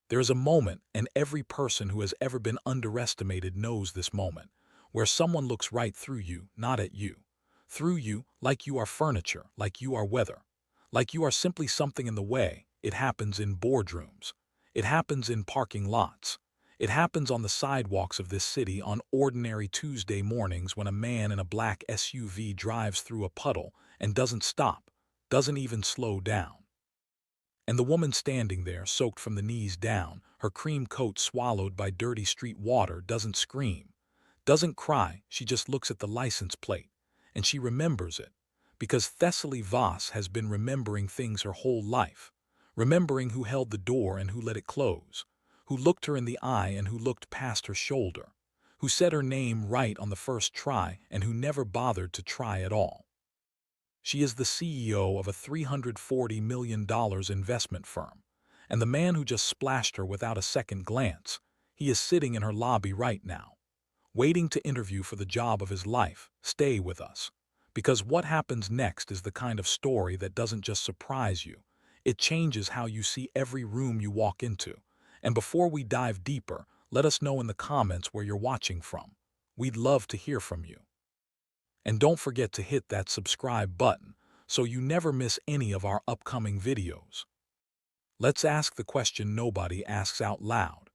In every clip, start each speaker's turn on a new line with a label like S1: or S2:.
S1: There is a moment, and every person who has ever been underestimated knows this moment, where someone looks right through you, not at you. Through you, like you are furniture, like you are weather, like you are simply something in the way. It happens in boardrooms. It happens in parking lots. It happens on the sidewalks of this city on ordinary Tuesday mornings when a man in a black SUV drives through a puddle and doesn't stop, doesn't even slow down. And the woman standing there, soaked from the knees down, her cream coat swallowed by dirty street water, doesn't scream, doesn't cry, she just looks at the license plate. And she remembers it, because Thessaly Voss has been remembering things her whole life, remembering who held the door and who let it close, who looked her in the eye and who looked past her shoulder, who said her name right on the first try and who never bothered to try at all. She is the CEO of a $340 million investment firm, and the man who just splashed her without a second glance, he is sitting in her lobby right now, waiting to interview for the job of his life. Stay with us, because what happens next is the kind of story that doesn't just surprise you, it changes how you see every room you walk into. And before we dive deeper, let us know in the comments where you're watching from. We'd love to hear from you. And don't forget to hit that subscribe button so you never miss any of our upcoming videos. Let's ask the question nobody asks out loud.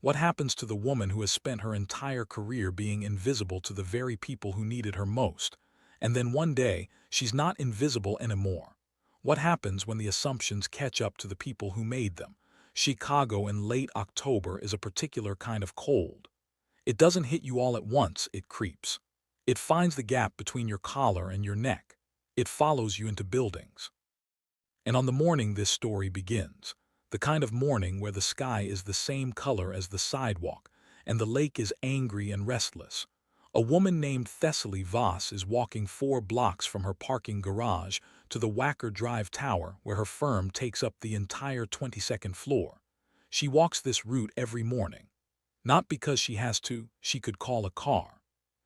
S1: What happens to the woman who has spent her entire career being invisible to the very people who needed her most, and then one day she's not invisible anymore? What happens when the assumptions catch up to the people who made them? Chicago in late October is a particular kind of cold. It doesn't hit you all at once, it creeps. It finds the gap between your collar and your neck. It follows you into buildings. And on the morning this story begins, the kind of morning where the sky is the same color as the sidewalk and the lake is angry and restless, a woman named Thessaly Voss is walking 4 blocks from her parking garage to the Wacker Drive Tower where her firm takes up the entire 22nd floor. She walks this route every morning. Not because she has to, she could call a car.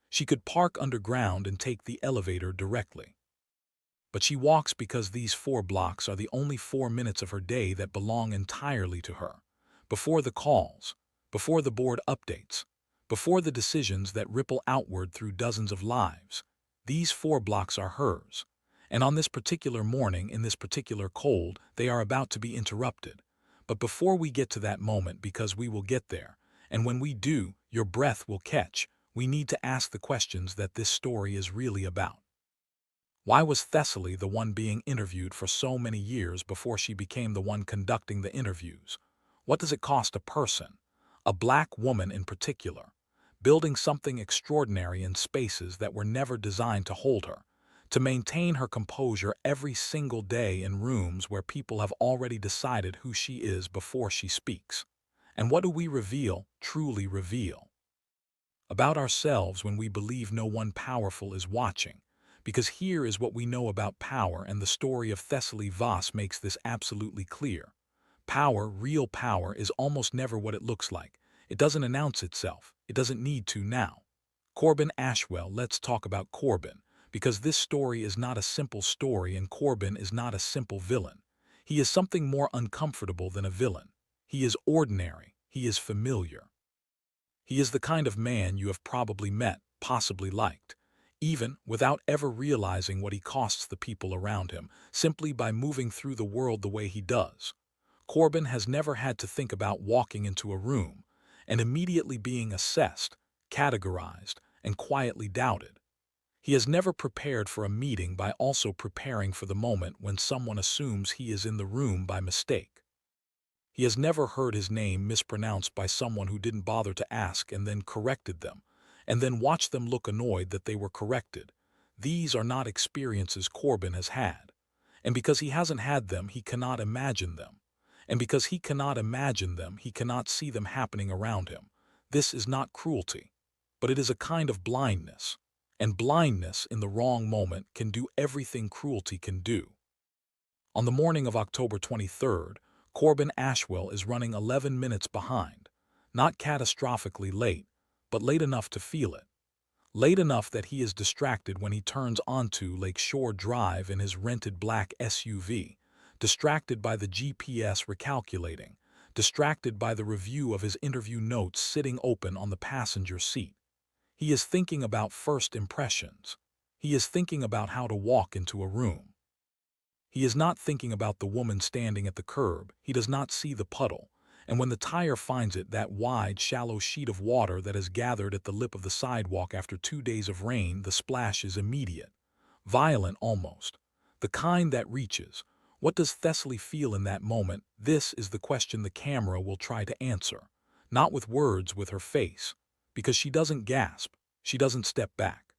S1: She could park underground and take the elevator directly. But she walks because these 4 blocks are the only 4 minutes of her day that belong entirely to her. Before the calls, before the board updates, before the decisions that ripple outward through dozens of lives, these 4 blocks are hers. And on this particular morning, in this particular cold, they are about to be interrupted. But before we get to that moment, because we will get there, and when we do, your breath will catch, we need to ask the questions that this story is really about. Why was Thessaly the one being interviewed for so many years before she became the one conducting the interviews? What does it cost a person, a black woman in particular, building something extraordinary in spaces that were never designed to hold her, to maintain her composure every single day in rooms where people have already decided who she is before she speaks? And what do we reveal, truly reveal, about ourselves when we believe no one powerful is watching? Because here is what we know about power, and the story of Thessaly Voss makes this absolutely clear. Power, real power, is almost never what it looks like. It doesn't announce itself. It doesn't need to now. Corbin Ashwell, let's talk about Corbin, because this story is not a simple story and Corbin is not a simple villain. He is something more uncomfortable than a villain. He is ordinary. He is familiar. He is the kind of man you have probably met, possibly liked, even without ever realizing what he costs the people around him, simply by moving through the world the way he does. Corbin has never had to think about walking into a room and immediately being assessed, categorized, and quietly doubted. He has never prepared for a meeting by also preparing for the moment when someone assumes he is in the room by mistake. He has never heard his name mispronounced by someone who didn't bother to ask and then corrected them, and then watch them look annoyed that they were corrected. These are not experiences Corbin has had. And because he hasn't had them, he cannot imagine them. And because he cannot imagine them, he cannot see them happening around him. This is not cruelty, but it is a kind of blindness. And blindness in the wrong moment can do everything cruelty can do. On the morning of October 23rd, Corbin Ashwell is running 11 minutes behind. Not catastrophically late, but late enough to feel it. Late enough that he is distracted when he turns onto Lake Shore Drive in his rented black SUV, distracted by the GPS recalculating, distracted by the review of his interview notes sitting open on the passenger seat. He is thinking about first impressions. He is thinking about how to walk into a room. He is not thinking about the woman standing at the curb. He does not see the puddle. And when the tire finds it, that wide, shallow sheet of water that has gathered at the lip of the sidewalk after 2 days of rain, the splash is immediate, violent almost, the kind that reaches. What does Thessaly feel in that moment? This is the question the camera will try to answer. Not with words, with her face. Because she doesn't gasp. She doesn't step back.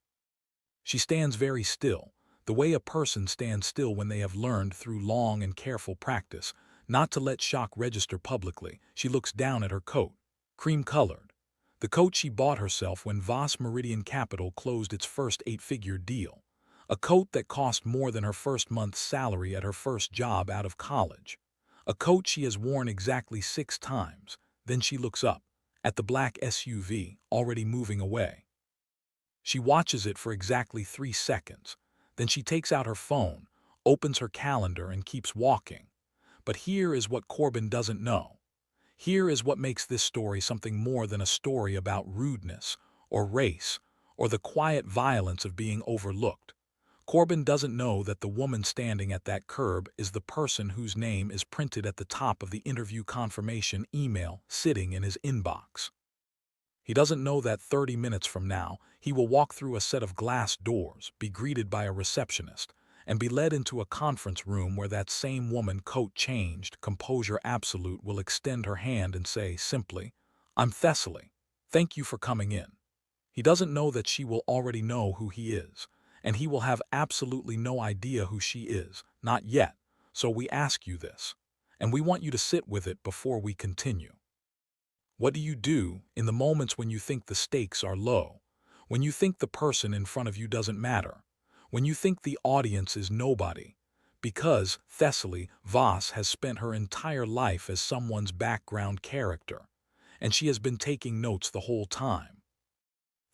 S1: She stands very still, the way a person stands still when they have learned through long and careful practice not to let shock register publicly. She looks down at her coat, cream-colored. The coat she bought herself when Voss Meridian Capital closed its first 8-figure deal. A coat that cost more than her first month's salary at her first job out of college. A coat she has worn exactly 6 times. Then she looks up, at the black SUV, already moving away. She watches it for exactly 3 seconds. Then she takes out her phone, opens her calendar, and keeps walking. But here is what Corbin doesn't know. Here is what makes this story something more than a story about rudeness, or race, or the quiet violence of being overlooked. Corbin doesn't know that the woman standing at that curb is the person whose name is printed at the top of the interview confirmation email sitting in his inbox. He doesn't know that 30 minutes from now, he will walk through a set of glass doors, be greeted by a receptionist, and be led into a conference room where that same woman, coat changed, composure absolute, will extend her hand and say simply, "I'm Thessaly. Thank you for coming in." He doesn't know that she will already know who he is, and he will have absolutely no idea who she is, not yet. So we ask you this, and we want you to sit with it before we continue. What do you do in the moments when you think the stakes are low, when you think the person in front of you doesn't matter, when you think the audience is nobody? Because Thessaly Voss has spent her entire life as someone's background character, and she has been taking notes the whole time.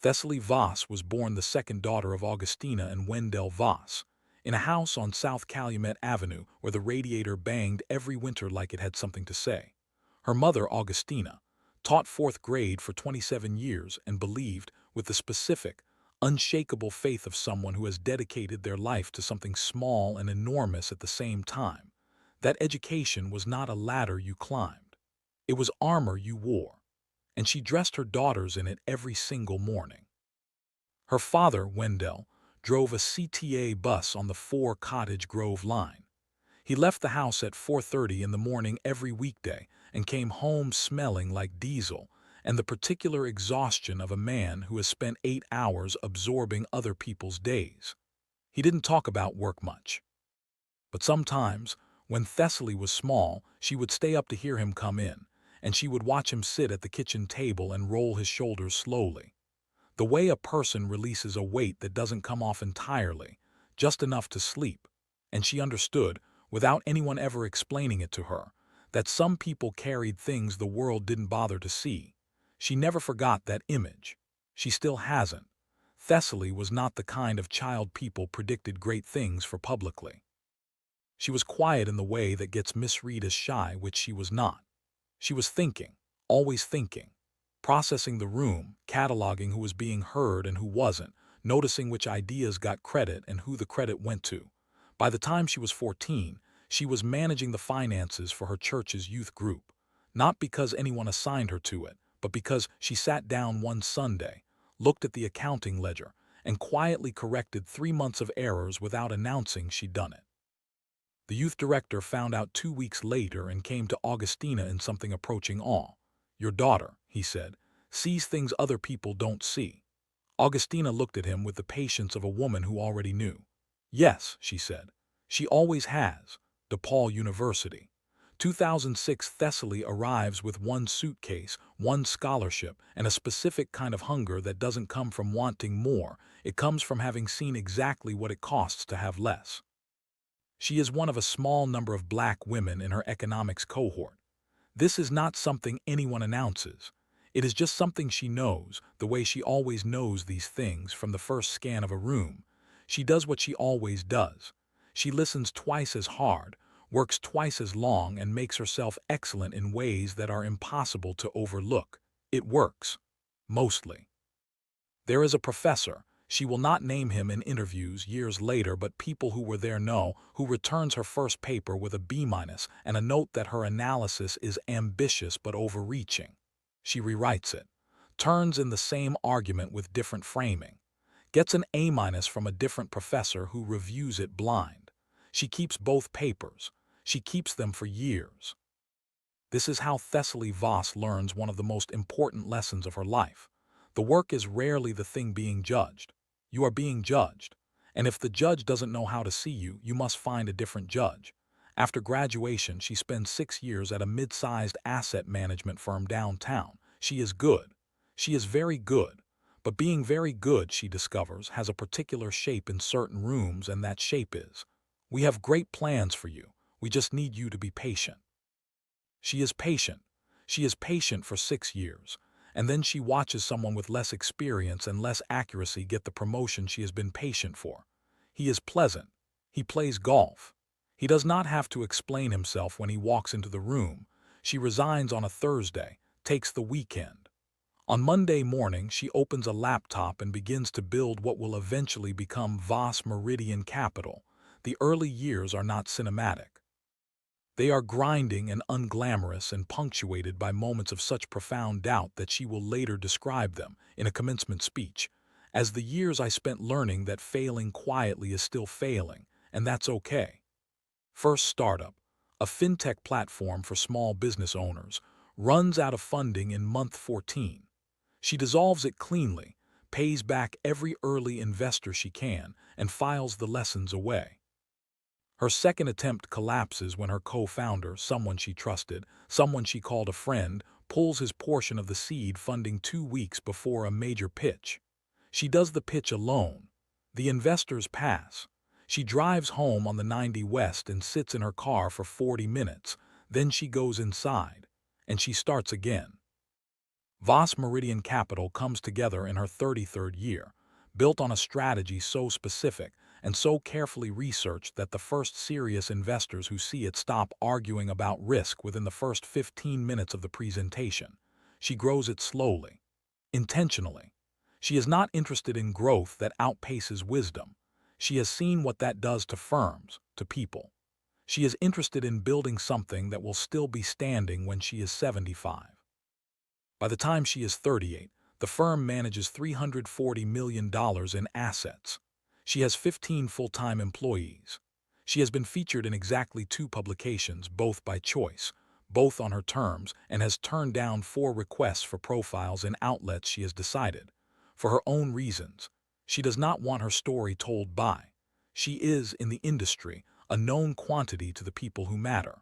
S1: Thessaly Voss was born the second daughter of Augustina and Wendell Voss, in a house on South Calumet Avenue where the radiator banged every winter like it had something to say. Her mother, Augustina, taught 4th grade for 27 years and believed, with the specific, unshakable faith of someone who has dedicated their life to something small and enormous at the same time, that education was not a ladder you climbed. It was armor you wore, and she dressed her daughters in it every single morning. Her father, Wendell, drove a CTA bus on the 4 Cottage Grove line. He left the house at 4:30 in the morning every weekday and came home smelling like diesel and the particular exhaustion of a man who has spent 8 hours absorbing other people's days. He didn't talk about work much. But sometimes, when Thessaly was small, she would stay up to hear him come in, and she would watch him sit at the kitchen table and roll his shoulders slowly. The way a person releases a weight that doesn't come off entirely, just enough to sleep. And she understood, without anyone ever explaining it to her, that some people carried things the world didn't bother to see. She never forgot that image. She still hasn't. Thessaly was not the kind of child people predicted great things for publicly. She was quiet in the way that gets misread as shy, which she was not. She was thinking, always thinking, processing the room, cataloging who was being heard and who wasn't, noticing which ideas got credit and who the credit went to. By the time she was 14, she was managing the finances for her church's youth group, not because anyone assigned her to it, but because she sat down one Sunday, looked at the accounting ledger, and quietly corrected 3 months of errors without announcing she'd done it. The youth director found out 2 weeks later and came to Augustina in something approaching awe. "Your daughter," he said, "sees things other people don't see." Augustina looked at him with the patience of a woman who already knew. "Yes," she said. "She always has." DePaul University. 2006. Thessaly arrives with one suitcase, one scholarship, and a specific kind of hunger that doesn't come from wanting more. It comes from having seen exactly what it costs to have less. She is one of a small number of black women in her economics cohort. This is not something anyone announces. It is just something she knows, the way she always knows these things from the first scan of a room. She does what she always does. She listens twice as hard, works twice as long and makes herself excellent in ways that are impossible to overlook. It works. Mostly. There is a professor, she will not name him in interviews years later, but people who were there know, who returns her first paper with a B- and a note that her analysis is ambitious but overreaching. She rewrites it, turns in the same argument with different framing, gets an A- from a different professor who reviews it blind. She keeps both papers. She keeps them for years. This is how Thessaly Voss learns one of the most important lessons of her life. The work is rarely the thing being judged. You are being judged. And if the judge doesn't know how to see you, you must find a different judge. After graduation, she spends 6 years at a mid-sized asset management firm downtown. She is good. She is very good. But being very good, she discovers, has a particular shape in certain rooms, and that shape is, "We have great plans for you. We just need you to be patient." She is patient. She is patient for 6 years, and then she watches someone with less experience and less accuracy get the promotion she has been patient for. He is pleasant. He plays golf. He does not have to explain himself when he walks into the room. She resigns on a Thursday, takes the weekend. On Monday morning, she opens a laptop and begins to build what will eventually become Voss Meridian Capital. The early years are not cinematic. They are grinding and unglamorous and punctuated by moments of such profound doubt that she will later describe them, in a commencement speech, as the years I spent learning that failing quietly is still failing, and that's okay. First startup, a fintech platform for small business owners, runs out of funding in month 14. She dissolves it cleanly, pays back every early investor she can, and files the lessons away. Her second attempt collapses when her co-founder, someone she trusted, someone she called a friend, pulls his portion of the seed funding 2 weeks before a major pitch. She does the pitch alone. The investors pass. She drives home on the 90 West and sits in her car for 40 minutes. Then she goes inside, and she starts again. Voss Meridian Capital comes together in her 33rd year, built on a strategy so specific and so carefully researched that the first serious investors who see it stop arguing about risk within the first 15 minutes of the presentation. She grows it slowly, intentionally. She is not interested in growth that outpaces wisdom. She has seen what that does to firms, to people. She is interested in building something that will still be standing when she is 75. By the time she is 38, the firm manages $340 million in assets. She has 15 full-time employees. She has been featured in exactly 2 publications, both by choice, both on her terms, and has turned down 4 requests for profiles in outlets she has decided. For her own reasons, she does not want her story told by. She is, in the industry, a known quantity to the people who matter,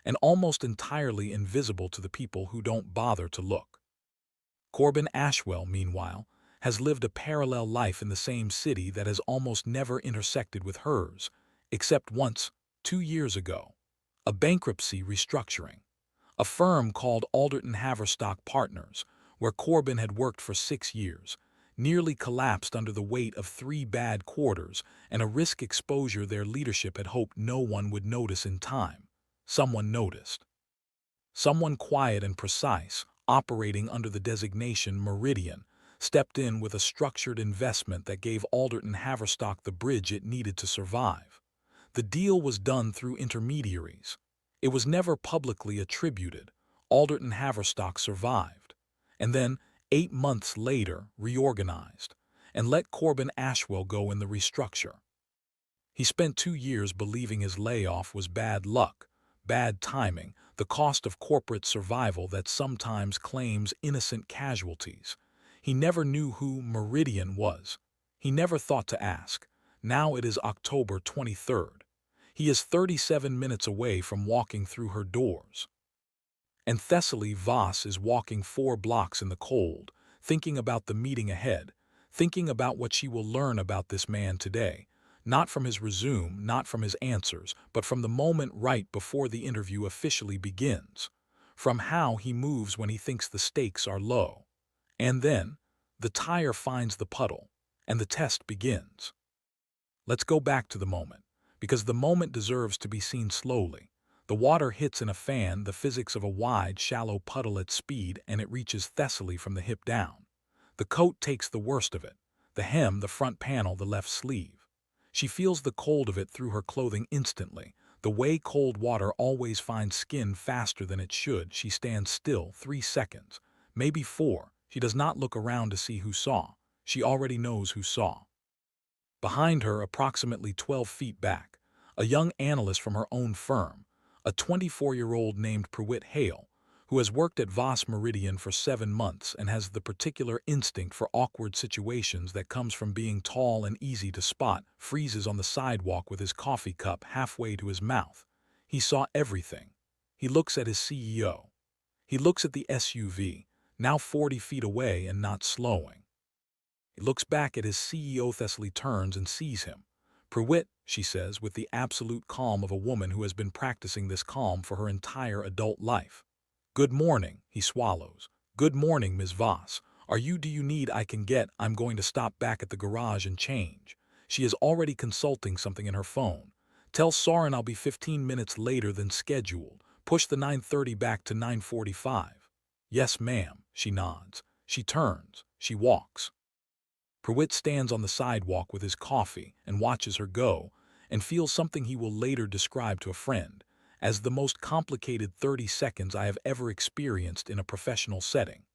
S1: and almost entirely invisible to the people who don't bother to look. Corbin Ashwell, meanwhile, has lived a parallel life in the same city that has almost never intersected with hers, except once, 2 years ago. A bankruptcy restructuring. A firm called Alderton Haverstock Partners, where Corbin had worked for 6 years, nearly collapsed under the weight of 3 bad quarters and a risk exposure their leadership had hoped no one would notice in time. Someone noticed. Someone quiet and precise, operating under the designation Meridian, stepped in with a structured investment that gave Alderton Haverstock the bridge it needed to survive. The deal was done through intermediaries. It was never publicly attributed. Alderton Haverstock survived, and then, 8 months later, reorganized, and let Corbin Ashwell go in the restructure. He spent 2 years believing his layoff was bad luck, bad timing, the cost of corporate survival that sometimes claims innocent casualties. He never knew who Meridian was. He never thought to ask. Now it is October 23rd. He is 37 minutes away from walking through her doors. And Thessaly Voss is walking 4 blocks in the cold, thinking about the meeting ahead, thinking about what she will learn about this man today, not from his resume, not from his answers, but from the moment right before the interview officially begins, from how he moves when he thinks the stakes are low. And then, the tire finds the puddle, and the test begins. Let's go back to the moment, because the moment deserves to be seen slowly. The water hits in a fan, the physics of a wide, shallow puddle at speed, and it reaches Thessaly from the hip down. The coat takes the worst of it. The hem, the front panel, the left sleeve. She feels the cold of it through her clothing instantly. The way cold water always finds skin faster than it should. She stands still 3 seconds, maybe 4. She does not look around to see who saw. She already knows who saw. Behind her, approximately 12 feet back, a young analyst from her own firm, a 24-year-old named Pruitt Hale, who has worked at Voss Meridian for 7 months and has the particular instinct for awkward situations that comes from being tall and easy to spot, freezes on the sidewalk with his coffee cup halfway to his mouth. He saw everything. He looks at his CEO. He looks at the SUV, now 40 feet away and not slowing. He looks back at his CEO. Thessaly turns and sees him. "Pruitt," she says with the absolute calm of a woman who has been practicing this calm for her entire adult life. "Good morning," he swallows. "Good morning, Ms. Voss. Do you need I can get? I'm going to stop back at the garage and change." She is already consulting something in her phone. "Tell Soren I'll be 15 minutes later than scheduled. Push the 9:30 back to 9:45. "Yes, ma'am," she nods. She turns. She walks. Pruitt stands on the sidewalk with his coffee and watches her go, and feels something he will later describe to a friend as the most complicated 30 seconds I have ever experienced in a professional setting.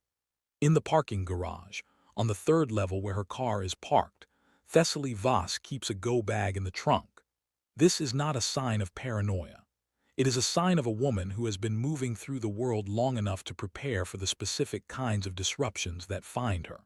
S1: In the parking garage, on the 3rd level where her car is parked, Thessaly Voss keeps a go bag in the trunk. This is not a sign of paranoia. It is a sign of a woman who has been moving through the world long enough to prepare for the specific kinds of disruptions that find her.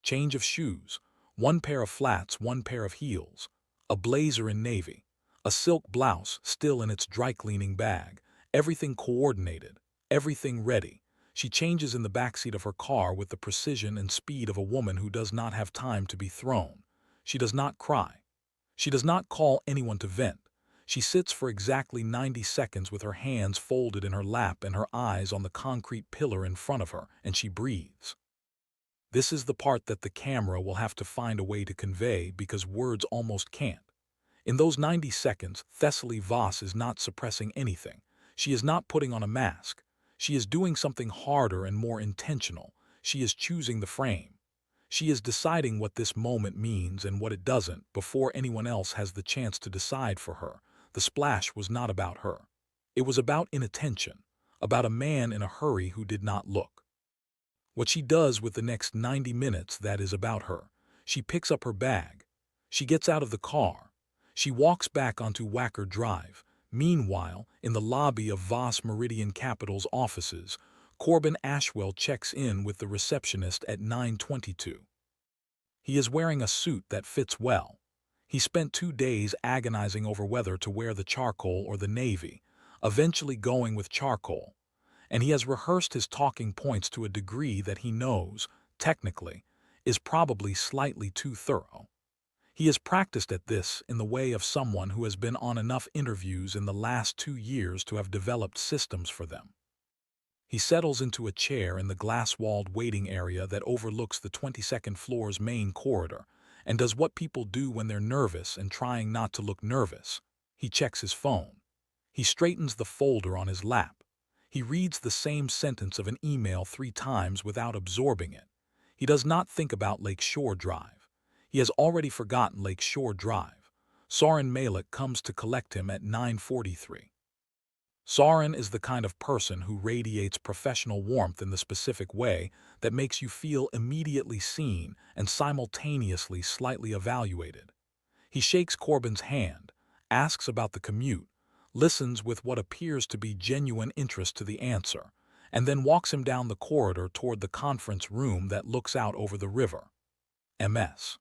S1: Change of shoes, 1 pair of flats, 1 pair of heels, a blazer in navy, a silk blouse still in its dry cleaning bag, everything coordinated, everything ready. She changes in the backseat of her car with the precision and speed of a woman who does not have time to be thrown. She does not cry. She does not call anyone to vent. She sits for exactly 90 seconds with her hands folded in her lap and her eyes on the concrete pillar in front of her, and she breathes. This is the part that the camera will have to find a way to convey because words almost can't. In those 90 seconds, Thessaly Voss is not suppressing anything. She is not putting on a mask. She is doing something harder and more intentional. She is choosing the frame. She is deciding what this moment means and what it doesn't before anyone else has the chance to decide for her. The splash was not about her. It was about inattention, about a man in a hurry who did not look. What she does with the next 90 minutes, that is about her. She picks up her bag. She gets out of the car. She walks back onto Wacker Drive. Meanwhile, in the lobby of Voss Meridian Capital's offices, Corbin Ashwell checks in with the receptionist at 9:22. He is wearing a suit that fits well. He spent 2 days agonizing over whether to wear the charcoal or the navy, eventually going with charcoal. And he has rehearsed his talking points to a degree that he knows, technically, is probably slightly too thorough. He has practiced at this in the way of someone who has been on enough interviews in the last 2 years to have developed systems for them. He settles into a chair in the glass-walled waiting area that overlooks the 22nd floor's main corridor and does what people do when they're nervous and trying not to look nervous. He checks his phone. He straightens the folder on his lap. He reads the same sentence of an email 3 times without absorbing it. He does not think about Lake Shore Drive. He has already forgotten Lake Shore Drive. Soren Malik comes to collect him at 9:43. Soren is the kind of person who radiates professional warmth in the specific way that makes you feel immediately seen and simultaneously slightly evaluated. He shakes Corbin's hand, asks about the commute, listens with what appears to be genuine interest to the answer, and then walks him down the corridor toward the conference room that looks out over the river. MS.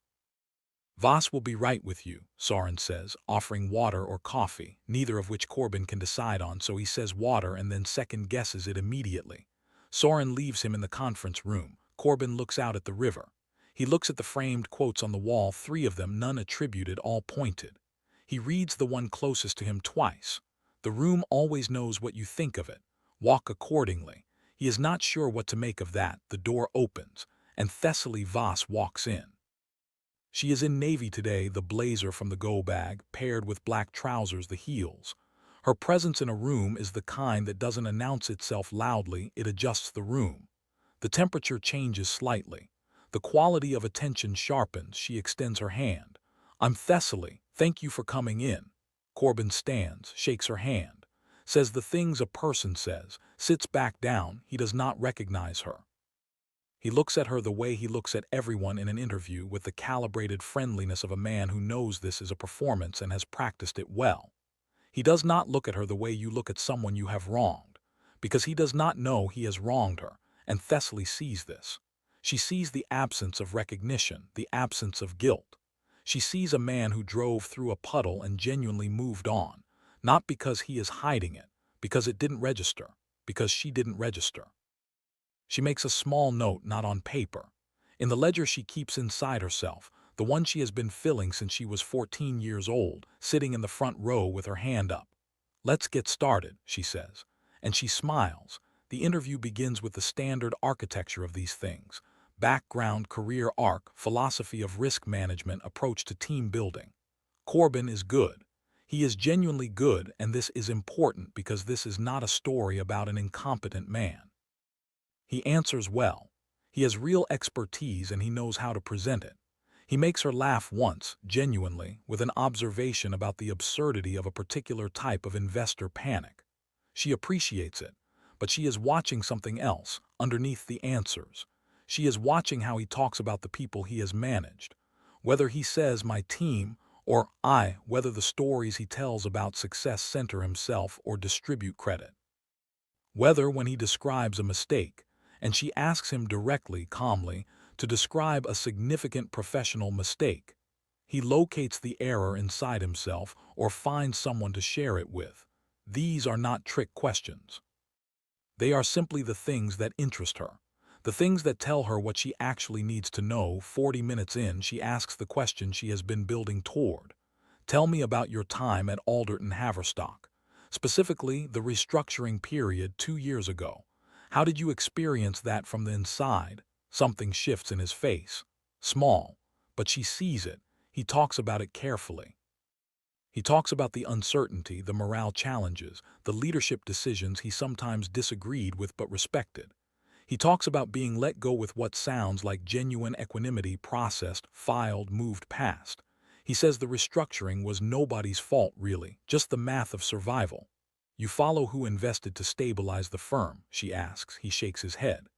S1: Voss will be right with you, Soren says, offering water or coffee, neither of which Corbin can decide on, so he says water and then second-guesses it immediately. Soren leaves him in the conference room. Corbin looks out at the river. He looks at the framed quotes on the wall, 3 of them, none attributed, all pointed. He reads the one closest to him twice. The room always knows what you think of it. Walk accordingly. He is not sure what to make of that. The door opens, and Thessaly Voss walks in. She is in navy today, the blazer from the go bag, paired with black trousers, the heels. Her presence in a room is the kind that doesn't announce itself loudly, it adjusts the room. The temperature changes slightly. The quality of attention sharpens. She extends her hand. "I'm Thessaly. Thank you for coming in." Corbin stands, shakes her hand, says the things a person says, sits back down. He does not recognize her. He looks at her the way he looks at everyone in an interview, with the calibrated friendliness of a man who knows this is a performance and has practiced it well. He does not look at her the way you look at someone you have wronged, because he does not know he has wronged her, and Thessaly sees this. She sees the absence of recognition, the absence of guilt. She sees a man who drove through a puddle and genuinely moved on, not because he is hiding it, because it didn't register, because she didn't register. She makes a small note, not on paper, in the ledger she keeps inside herself, the one she has been filling since she was 14 years old, sitting in the front row with her hand up. "Let's get started," she says, and she smiles. The interview begins with the standard architecture of these things: background, career arc, philosophy of risk management, approach to team building. Corbin is good. He is genuinely good, and this is important because this is not a story about an incompetent man. He answers well. He has real expertise and he knows how to present it. He makes her laugh once, genuinely, with an observation about the absurdity of a particular type of investor panic. She appreciates it, but she is watching something else, underneath the answers. She is watching how he talks about the people he has managed. Whether he says "my team" or "I," whether the stories he tells about success center himself or distribute credit. Whether when he describes a mistake, and she asks him directly, calmly, to describe a significant professional mistake. He locates the error inside himself or finds someone to share it with. These are not trick questions. They are simply the things that interest her, the things that tell her what she actually needs to know. 40 minutes in, she asks the question she has been building toward. "Tell me about your time at Alderton Haverstock, specifically the restructuring period 2 years ago. How did you experience that from the inside?" Something shifts in his face. Small, but she sees it. He talks about it carefully. He talks about the uncertainty, the morale challenges, the leadership decisions he sometimes disagreed with but respected. He talks about being let go with what sounds like genuine equanimity, processed, filed, moved past. He says the restructuring was nobody's fault really, just the math of survival. "You follow who invested to stabilize the firm?" she asks. He shakes his head.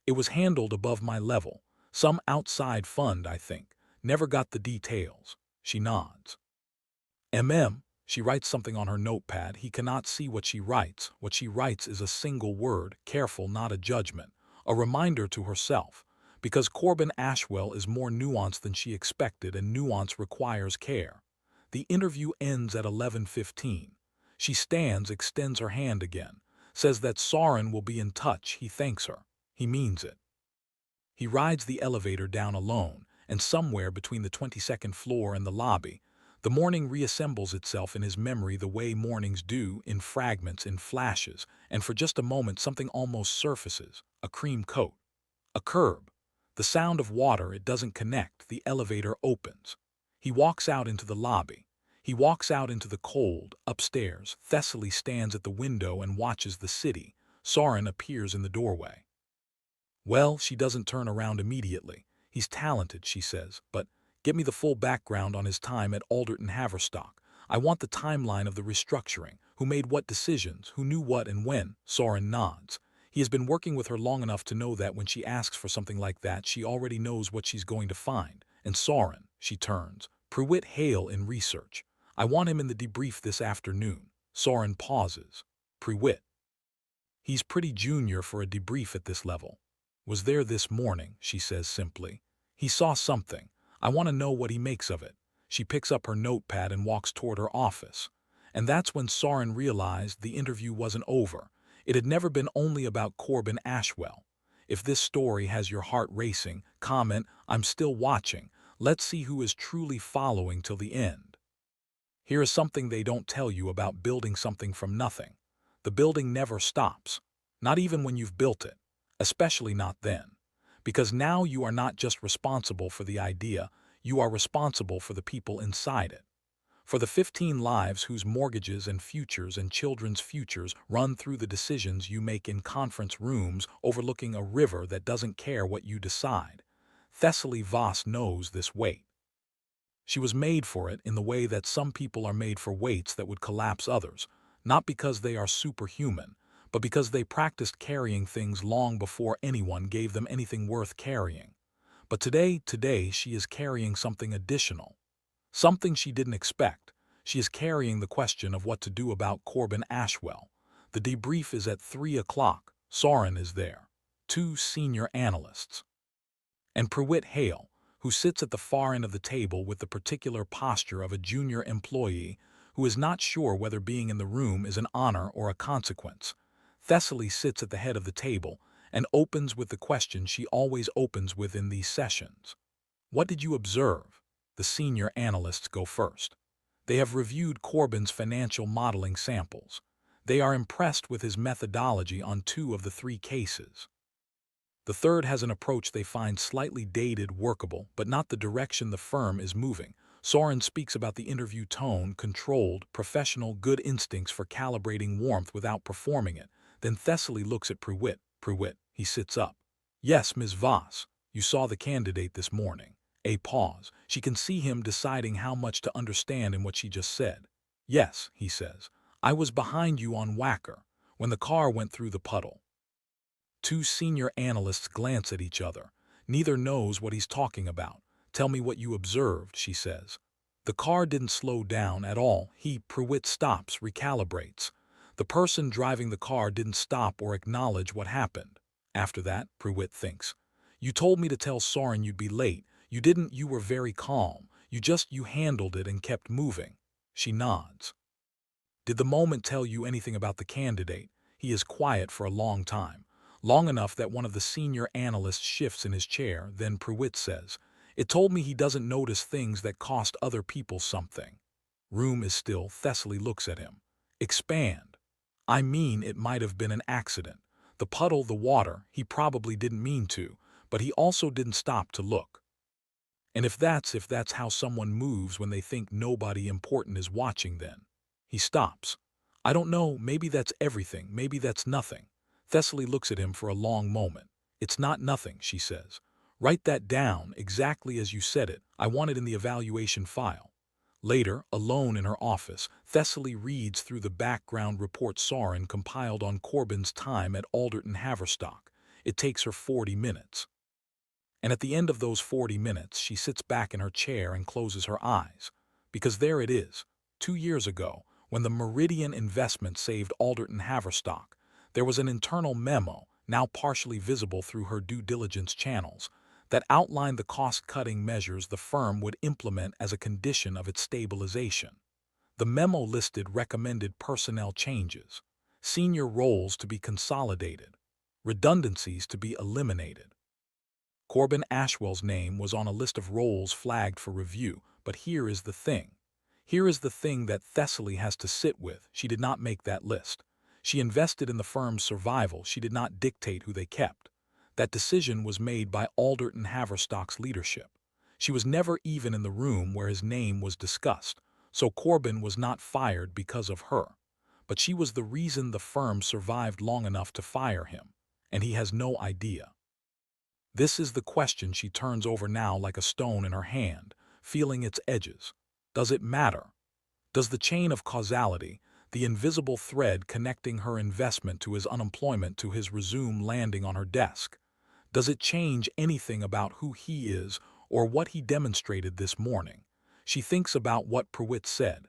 S1: "It was handled above my level. Some outside fund, I think. Never got the details." She nods. She writes something on her notepad. He cannot see what she writes. What she writes is a single word, careful, not a judgment, a reminder to herself. Because Corbin Ashwell is more nuanced than she expected, and nuance requires care. The interview ends at 11:15. She stands, extends her hand again, says that Soren will be in touch. He thanks her. He means it. He rides the elevator down alone, and somewhere between the 22nd floor and the lobby, the morning reassembles itself in his memory the way mornings do, in fragments, in flashes, and for just a moment something almost surfaces: a cream coat, a curb, the sound of water. It doesn't connect. The elevator opens. He walks out into the lobby. He walks out into the cold, upstairs. Thessaly stands at the window and watches the city. Soren appears in the doorway. Well, she doesn't turn around immediately. "He's talented," she says, "but get me the full background on his time at Alderton Haverstock. I want the timeline of the restructuring, who made what decisions, who knew what and when." Soren nods. He has been working with her long enough to know that when she asks for something like that, she already knows what she's going to find. "And Soren," she turns, "Pruitt Hale in research. I want him in the debrief this afternoon." Soren pauses. "Pruitt. He's pretty junior for a debrief at this level." "Was there this morning," she says simply. "He saw something. I want to know what he makes of it." She picks up her notepad and walks toward her office. And that's when Soren realized the interview wasn't over. It had never been only about Corbin Ashwell. If this story has your heart racing, comment, "I'm still watching." Let's see who is truly following till the end. Here is something they don't tell you about building something from nothing. The building never stops. Not even when you've built it. Especially not then. Because now you are not just responsible for the idea, You are responsible for the people inside it. For the 15 lives whose mortgages and futures and children's futures run through the decisions you make in conference rooms overlooking a river that doesn't care what you decide. Thessaly Voss knows this weight. She was made for it in the way that some people are made for weights that would collapse others, not because they are superhuman, but because they practiced carrying things long before anyone gave them anything worth carrying. But today she is carrying something additional. Something she didn't expect. She is carrying the question of what to do about Corbin Ashwell. The debrief is at 3 o'clock. Soren is there. 2 senior analysts. And Prewitt Hale, who sits at the far end of the table with the particular posture of a junior employee who is not sure whether being in the room is an honor or a consequence. Thessaly sits at the head of the table and opens with the question she always opens with in these sessions. What did you observe? The senior analysts go first. They have reviewed Corbin's financial modeling samples. They are impressed with his methodology on 2 of the 3 cases. The third has an approach they find slightly dated, workable, but not the direction the firm is moving. Soren speaks about the interview tone, controlled, professional, good instincts for calibrating warmth without performing it. Then Thessaly looks at Prewitt. Prewitt, he sits up. Yes, Ms. Voss, you saw the candidate this morning. A pause. She can see him deciding how much to understand in what she just said. Yes, he says. I was behind you on Wacker, when the car went through the puddle. 2 senior analysts glance at each other. Neither knows what he's talking about. Tell me what you observed, she says. The car didn't slow down at all. Prewitt stops, recalibrates. The person driving the car didn't stop or acknowledge what happened. After that, Prewitt thinks. You told me to tell Soren you'd be late. You didn't. You were very calm. You handled it and kept moving. She nods. Did the moment tell you anything about the candidate? He is quiet for a long time. Long enough that one of the senior analysts shifts in his chair, then Prewitt says, It told me he doesn't notice things that cost other people something. Room is still. Thessaly looks at him. Expand. I mean, it might have been an accident. The puddle, the water, he probably didn't mean to, but he also didn't stop to look. And if that's how someone moves when they think nobody important is watching, then he stops. I don't know, maybe that's everything, maybe that's nothing. Thessaly looks at him for a long moment. It's not nothing, she says. Write that down exactly as you said it. I want it in the evaluation file. Later, alone in her office, Thessaly reads through the background report Soren compiled on Corbin's time at Alderton Haverstock. It takes her 40 minutes. And at the end of those 40 minutes, she sits back in her chair and closes her eyes. Because there it is. 2 years ago, when the Meridian investment saved Alderton Haverstock, there was an internal memo, now partially visible through her due diligence channels, that outlined the cost-cutting measures the firm would implement as a condition of its stabilization. The memo listed recommended personnel changes, senior roles to be consolidated, redundancies to be eliminated. Corbin Ashwell's name was on a list of roles flagged for review, but here is the thing. Here is the thing that Thessaly has to sit with. She did not make that list. She invested in the firm's survival. She did not dictate who they kept. That decision was made by Alderton Haverstock's leadership. She was never even in the room where his name was discussed, so Corbin was not fired because of her. But she was the reason the firm survived long enough to fire him, and he has no idea. This is the question she turns over now like a stone in her hand, feeling its edges. Does it matter? Does the chain of causality, the invisible thread connecting her investment to his unemployment to his resume landing on her desk, does it change anything about who he is or what he demonstrated this morning? She thinks about what Prewitt said.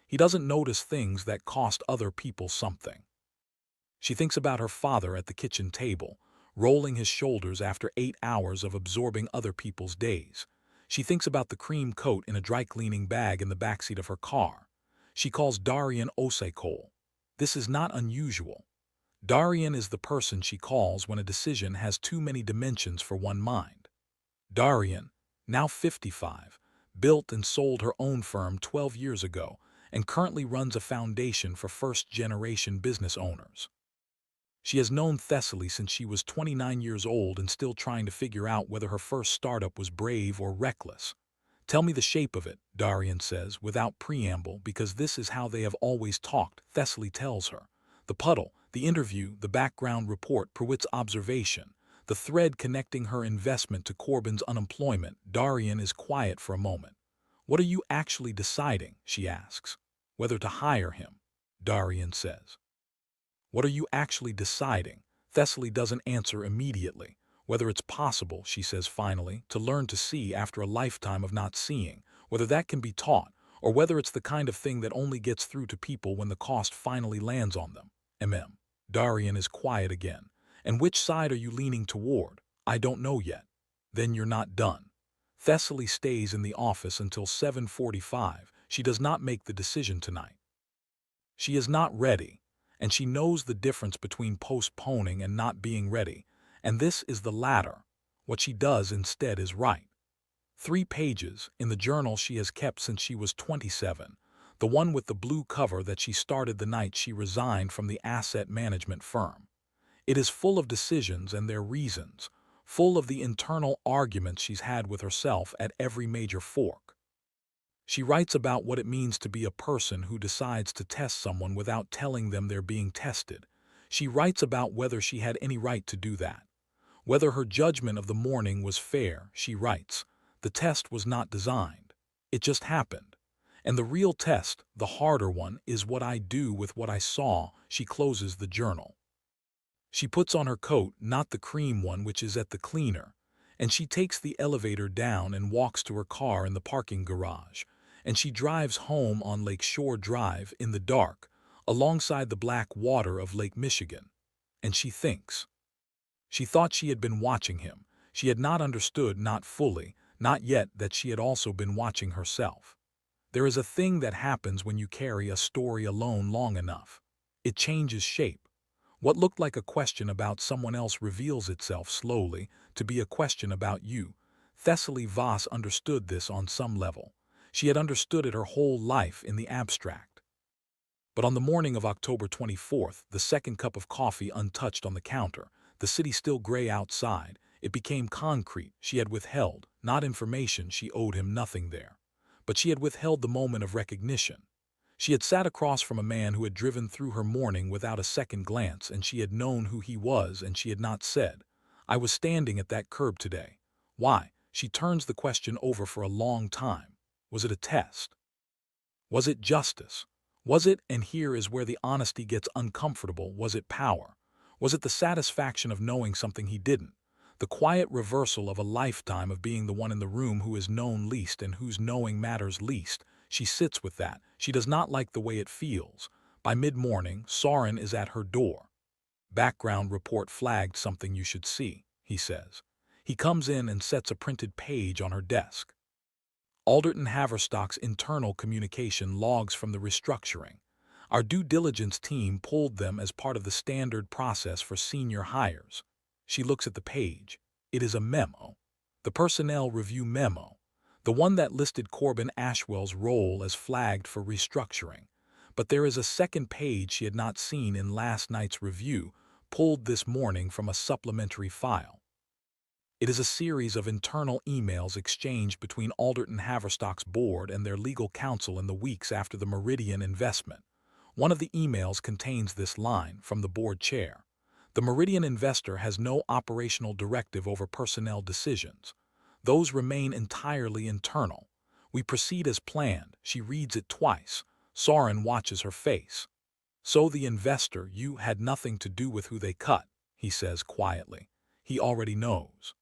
S1: He doesn't notice things that cost other people something. She thinks about her father at the kitchen table, rolling his shoulders after 8 hours of absorbing other people's days. She thinks about the cream coat in a dry-cleaning bag in the backseat of her car. She calls Darian Osekol. This is not unusual. Darian is the person she calls when a decision has too many dimensions for one mind. Darian, now 55, built and sold her own firm 12 years ago and currently runs a foundation for first-generation business owners. She has known Thessaly since she was 29 years old and still trying to figure out whether her first startup was brave or reckless. Tell me the shape of it, Darian says, without preamble, because this is how they have always talked, Thessaly tells her. The puddle, the interview, the background report, Pruitt's observation, the thread connecting her investment to Corbin's unemployment. Darian is quiet for a moment. What are you actually deciding, she asks. Whether to hire him, Darian says. What are you actually deciding? Thessaly doesn't answer immediately. Whether it's possible, she says finally, to learn to see after a lifetime of not seeing, whether that can be taught, or whether it's the kind of thing that only gets through to people when the cost finally lands on them. Darian is quiet again. And which side are you leaning toward? I don't know yet. Then you're not done. Thessaly stays in the office until 7:45. She does not make the decision tonight. She is not ready, and she knows the difference between postponing and not being ready, and this is the latter. What she does instead is write. 3 pages in the journal she has kept since she was 27, the one with the blue cover that she started the night she resigned from the asset management firm. It is full of decisions and their reasons, full of the internal arguments she's had with herself at every major fork. She writes about what it means to be a person who decides to test someone without telling them they're being tested. She writes about whether she had any right to do that. Whether her judgment of the morning was fair, she writes. The test was not designed. It just happened. And the real test, the harder one, is what I do with what I saw. She closes the journal. She puts on her coat, not the cream one which is at the cleaner, and she takes the elevator down and walks to her car in the parking garage, and she drives home on Lake Shore Drive in the dark, alongside the black water of Lake Michigan. And she thinks. She thought she had been watching him. She had not understood, not fully, not yet, that she had also been watching herself. There is a thing that happens when you carry a story alone long enough. It changes shape. What looked like a question about someone else reveals itself slowly to be a question about you. Thessaly Voss understood this on some level. She had understood it her whole life in the abstract. But on the morning of October 24th, the second cup of coffee untouched on the counter, the city still gray outside, it became concrete. She had withheld, not information, she owed him nothing there. But she had withheld the moment of recognition. She had sat across from a man who had driven through her morning without a second glance, and she had known who he was, and she had not said, I was standing at that curb today. Why? She turns the question over for a long time. Was it a test? Was it justice? Was it, and here is where the honesty gets uncomfortable, was it power? Was it the satisfaction of knowing something he didn't? The quiet reversal of a lifetime of being the one in the room who is known least and whose knowing matters least. She sits with that. She does not like the way it feels. By mid-morning, Soren is at her door. Background report flagged something you should see, he says. He comes in and sets a printed page on her desk. Alderton Haverstock's internal communication logs from the restructuring. Our due diligence team pulled them as part of the standard process for senior hires. She looks at the page. It is a memo. The personnel review memo. The one that listed Corbin Ashwell's role as flagged for restructuring. But there is a second page she had not seen in last night's review, pulled this morning from a supplementary file. It is a series of internal emails exchanged between Alderton Haverstock's board and their legal counsel in the weeks after the Meridian investment. One of the emails contains this line from the board chair. The Meridian investor has no operational directive over personnel decisions. Those remain entirely internal. We proceed as planned. She reads it twice. Soren watches her face. So the investor, you had nothing to do with who they cut, he says quietly. He already knows.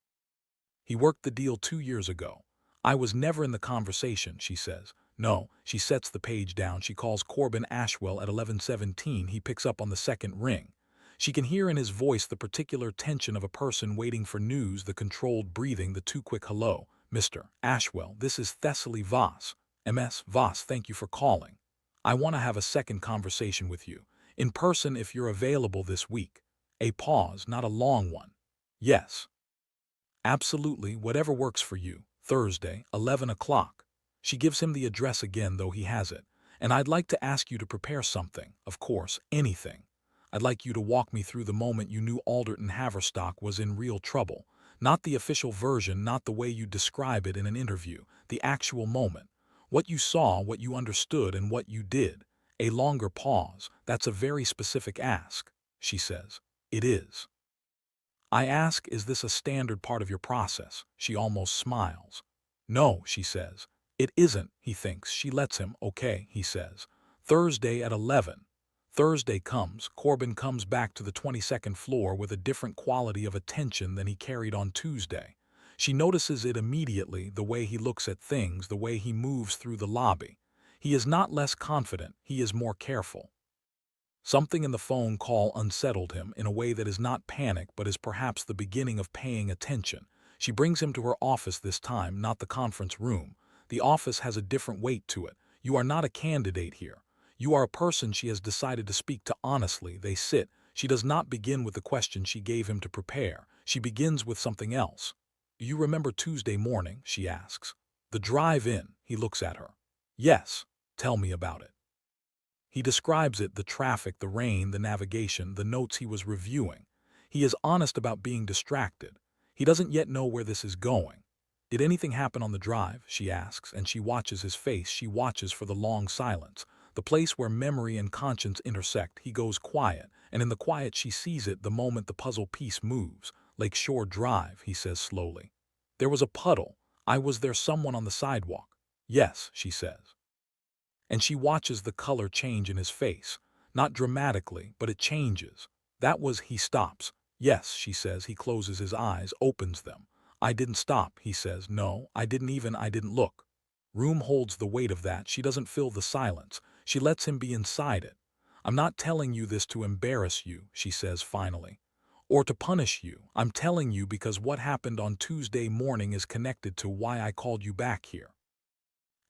S1: He worked the deal 2 years ago. I was never in the conversation, she says. No, she sets the page down. She calls Corbin Ashwell at 11:17. He picks up on the second ring. She can hear in his voice the particular tension of a person waiting for news, the controlled breathing, the too quick hello. Mr. Ashwell, this is Thessaly Voss. Ms. Voss, thank you for calling. I want to have a second conversation with you. In person if you're available this week. A pause, not a long one. Yes. Absolutely, whatever works for you. Thursday, 11 o'clock. She gives him the address again, though he has it. And I'd like to ask you to prepare something, of course, anything. I'd like you to walk me through the moment you knew Alderton Haverstock was in real trouble. Not the official version, not the way you describe it in an interview, the actual moment. What you saw, what you understood, and what you did. A longer pause. That's a very specific ask, she says. It is. I ask, is this a standard part of your process? She almost smiles. No, she says. It isn't, he thinks. She lets him. Okay, he says. Thursday at 11. Thursday comes. Corbin comes back to the 22nd floor with a different quality of attention than he carried on Tuesday. She notices it immediately, the way he looks at things, the way he moves through the lobby. He is not less confident, he is more careful. Something in the phone call unsettled him in a way that is not panic but is perhaps the beginning of paying attention. She brings him to her office this time, not the conference room. The office has a different weight to it. You are not a candidate here. You are a person she has decided to speak to honestly. They sit. She does not begin with the question she gave him to prepare. She begins with something else. Do you remember Tuesday morning? She asks. The drive in. He looks at her. Yes. Tell me about it. He describes it, the traffic, the rain, the navigation, the notes he was reviewing. He is honest about being distracted. He doesn't yet know where this is going. Did anything happen on the drive? She asks, and she watches his face. She watches for the long silence, the place where memory and conscience intersect. He goes quiet, and in the quiet she sees it the moment the puzzle piece moves. Lakeshore Drive, he says slowly. There was a puddle. I was there, someone on the sidewalk. Yes, she says. And she watches the color change in his face. Not dramatically, but it changes. That was, he stops. Yes, she says. He closes his eyes, opens them. I didn't stop, he says. No, I didn't look. Room holds the weight of that. She doesn't fill the silence. She lets him be inside it. I'm not telling you this to embarrass you, she says finally, or to punish you. I'm telling you because what happened on Tuesday morning is connected to why I called you back here.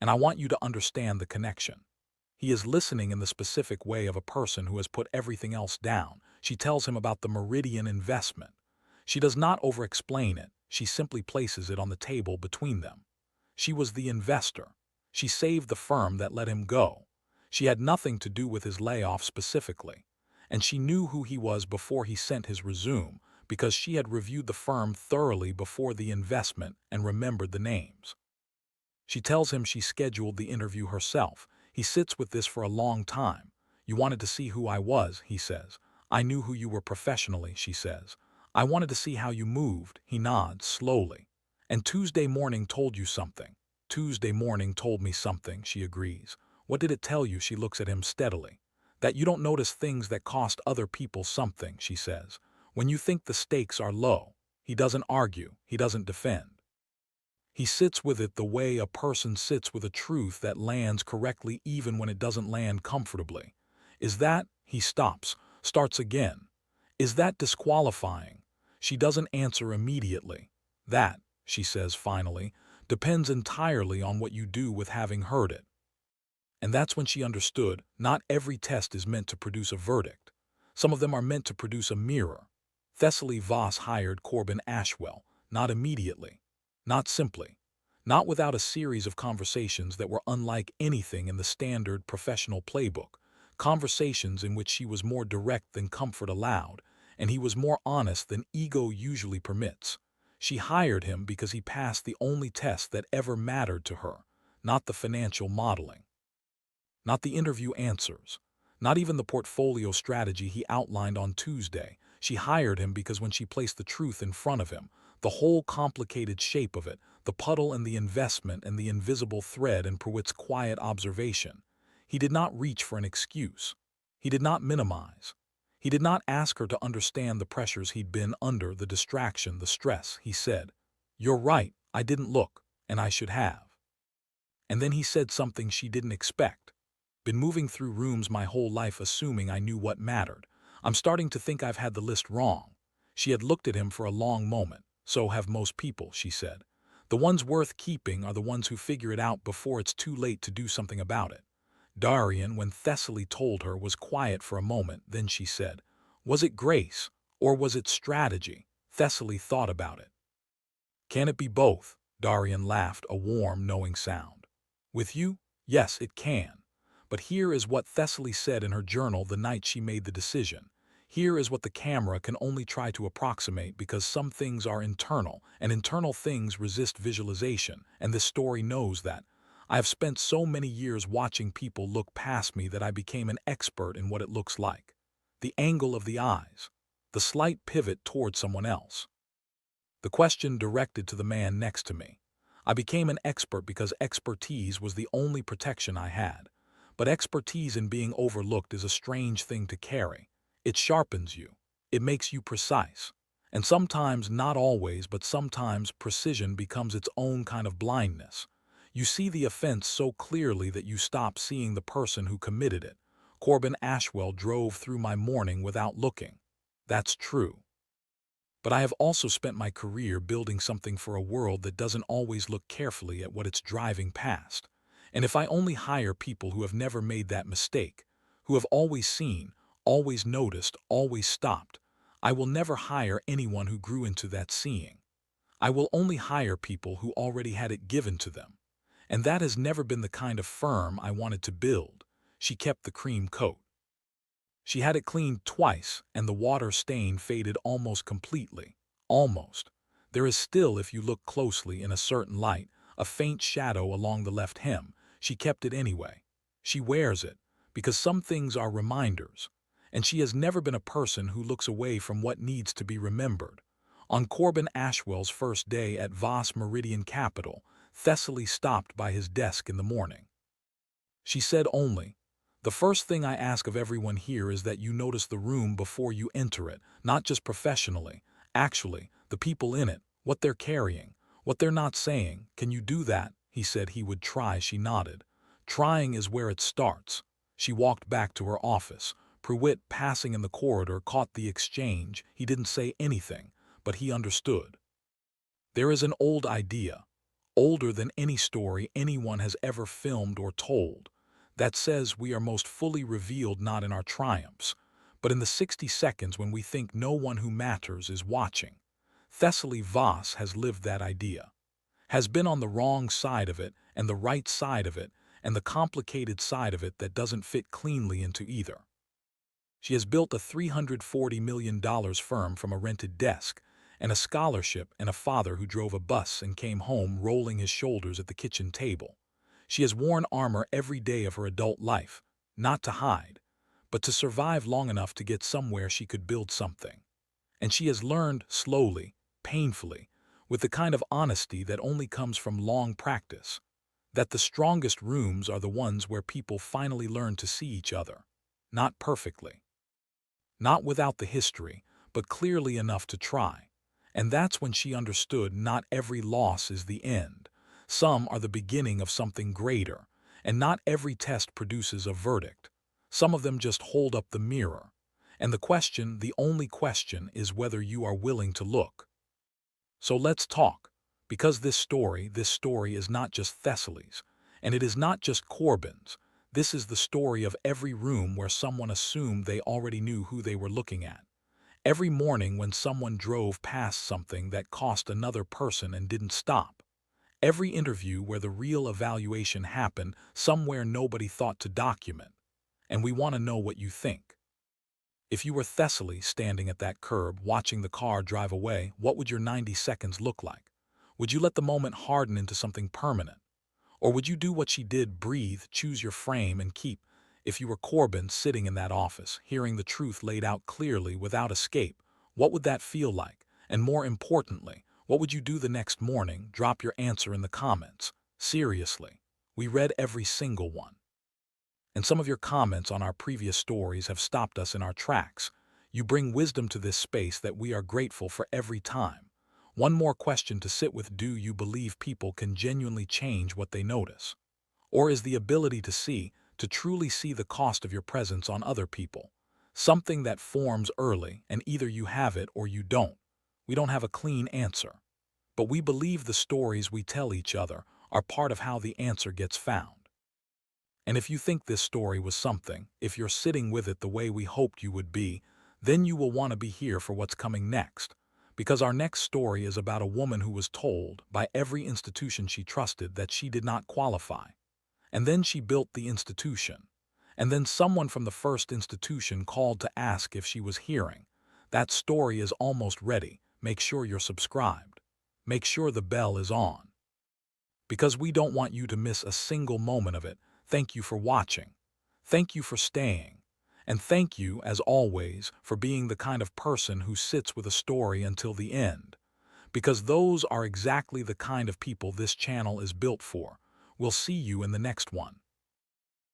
S1: And I want you to understand the connection. He is listening in the specific way of a person who has put everything else down. She tells him about the Meridian investment. She does not over-explain it. She simply places it on the table between them. She was the investor. She saved the firm that let him go. She had nothing to do with his layoff specifically. And she knew who he was before he sent his resume because she had reviewed the firm thoroughly before the investment and remembered the names. She tells him she scheduled the interview herself. He sits with this for a long time. You wanted to see who I was, he says. I knew who you were professionally, she says. I wanted to see how you moved. He nods slowly. And Tuesday morning told you something. Tuesday morning told me something, she agrees. What did it tell you? She looks at him steadily. That you don't notice things that cost other people something, she says. When you think the stakes are low. He doesn't argue. He doesn't defend. He sits with it the way a person sits with a truth that lands correctly even when it doesn't land comfortably. Is that, he stops, starts again. Is that disqualifying? She doesn't answer immediately. That, she says finally, depends entirely on what you do with having heard it. And that's when she understood, not every test is meant to produce a verdict. Some of them are meant to produce a mirror. Thessaly Voss hired Corbin Ashwell, not immediately. Not simply. Not without a series of conversations that were unlike anything in the standard professional playbook. Conversations in which she was more direct than comfort allowed, and he was more honest than ego usually permits. She hired him because he passed the only test that ever mattered to her, not the financial modeling. Not the interview answers. Not even the portfolio strategy he outlined on Tuesday. She hired him because when she placed the truth in front of him, the whole complicated shape of it, the puddle and the investment and the invisible thread and Pruitt's quiet observation. He did not reach for an excuse. He did not minimize. He did not ask her to understand the pressures he'd been under, the distraction, the stress. He said, "You're right, I didn't look, and I should have." And then he said something she didn't expect. Been moving through rooms my whole life assuming I knew what mattered. I'm starting to think I've had the list wrong. She had looked at him for a long moment. So have most people, she said. The ones worth keeping are the ones who figure it out before it's too late to do something about it. Darian, when Thessaly told her, was quiet for a moment. Then she said, "Was it grace, or was it strategy?" Thessaly thought about it. "Can it be both?" Darian laughed, a warm, knowing sound. "With you? Yes, it can. But here is what Thessaly said in her journal the night she made the decision. Here is what the camera can only try to approximate because some things are internal, and internal things resist visualization, and this story knows that. I have spent so many years watching people look past me that I became an expert in what it looks like. The angle of the eyes, the slight pivot toward someone else, the question directed to the man next to me. I became an expert because expertise was the only protection I had. But expertise in being overlooked is a strange thing to carry. It sharpens you. It makes you precise. And sometimes, not always, but sometimes precision becomes its own kind of blindness. You see the offense so clearly that you stop seeing the person who committed it. Corbin Ashwell drove through my morning without looking. That's true. But I have also spent my career building something for a world that doesn't always look carefully at what it's driving past. And if I only hire people who have never made that mistake, who have always seen, always noticed, always stopped, I will never hire anyone who grew into that seeing. I will only hire people who already had it given to them. And that has never been the kind of firm I wanted to build. She kept the cream coat. She had it cleaned twice, and the water stain faded almost completely. Almost. There is still, if you look closely in a certain light, a faint shadow along the left hem. She kept it anyway. She wears it, because some things are reminders. And she has never been a person who looks away from what needs to be remembered. On Corbin Ashwell's first day at Voss Meridian Capital, Thessaly stopped by his desk in the morning. She said only, "The first thing I ask of everyone here is that you notice the room before you enter it, not just professionally. Actually, the people in it, what they're carrying, what they're not saying. Can you do that?" He said he would try. She nodded. Trying is where it starts. She walked back to her office. Pruitt, passing in the corridor, caught the exchange. He didn't say anything, but he understood. There is an old idea, older than any story anyone has ever filmed or told, that says we are most fully revealed not in our triumphs, but in the 60 seconds when we think no one who matters is watching. Thessaly Voss has lived that idea, has been on the wrong side of it and the right side of it and the complicated side of it that doesn't fit cleanly into either. She has built a $340 million firm from a rented desk and a scholarship and a father who drove a bus and came home rolling his shoulders at the kitchen table. She has worn armor every day of her adult life, not to hide, but to survive long enough to get somewhere she could build something. And she has learned slowly, painfully, with the kind of honesty that only comes from long practice, that the strongest rooms are the ones where people finally learn to see each other. Not perfectly. Not without the history, but clearly enough to try. And that's when she understood not every loss is the end. Some are the beginning of something greater, and not every test produces a verdict. Some of them just hold up the mirror. And the question, the only question, is whether you are willing to look. So let's talk, because this story is not just Thessaly's, and it is not just Corbin's. This is the story of every room where someone assumed they already knew who they were looking at. Every morning when someone drove past something that cost another person and didn't stop. Every interview where the real evaluation happened somewhere nobody thought to document. And we want to know what you think. If you were Thessaly standing at that curb watching the car drive away, what would your 90 seconds look like? Would you let the moment harden into something permanent? Or would you do what she did, breathe, choose your frame, and keep? If you were Corbin sitting in that office, hearing the truth laid out clearly without escape, what would that feel like? And more importantly, what would you do the next morning? Drop your answer in the comments. Seriously, we read every single one. And some of your comments on our previous stories have stopped us in our tracks. You bring wisdom to this space that we are grateful for every time. One more question to sit with: do you believe people can genuinely change what they notice? Or is the ability to see, to truly see the cost of your presence on other people, something that forms early and either you have it or you don't? We don't have a clean answer. But we believe the stories we tell each other are part of how the answer gets found. And if you think this story was something, if you're sitting with it the way we hoped you would be, then you will want to be here for what's coming next. Because our next story is about a woman who was told by every institution she trusted that she did not qualify. And then she built the institution. And then someone from the first institution called to ask if she was hearing. That story is almost ready. Make sure you're subscribed. Make sure the bell is on. Because we don't want you to miss a single moment of it. Thank you for watching. Thank you for staying. And thank you, as always, for being the kind of person who sits with a story until the end. Because those are exactly the kind of people this channel is built for. We'll see you in the next one.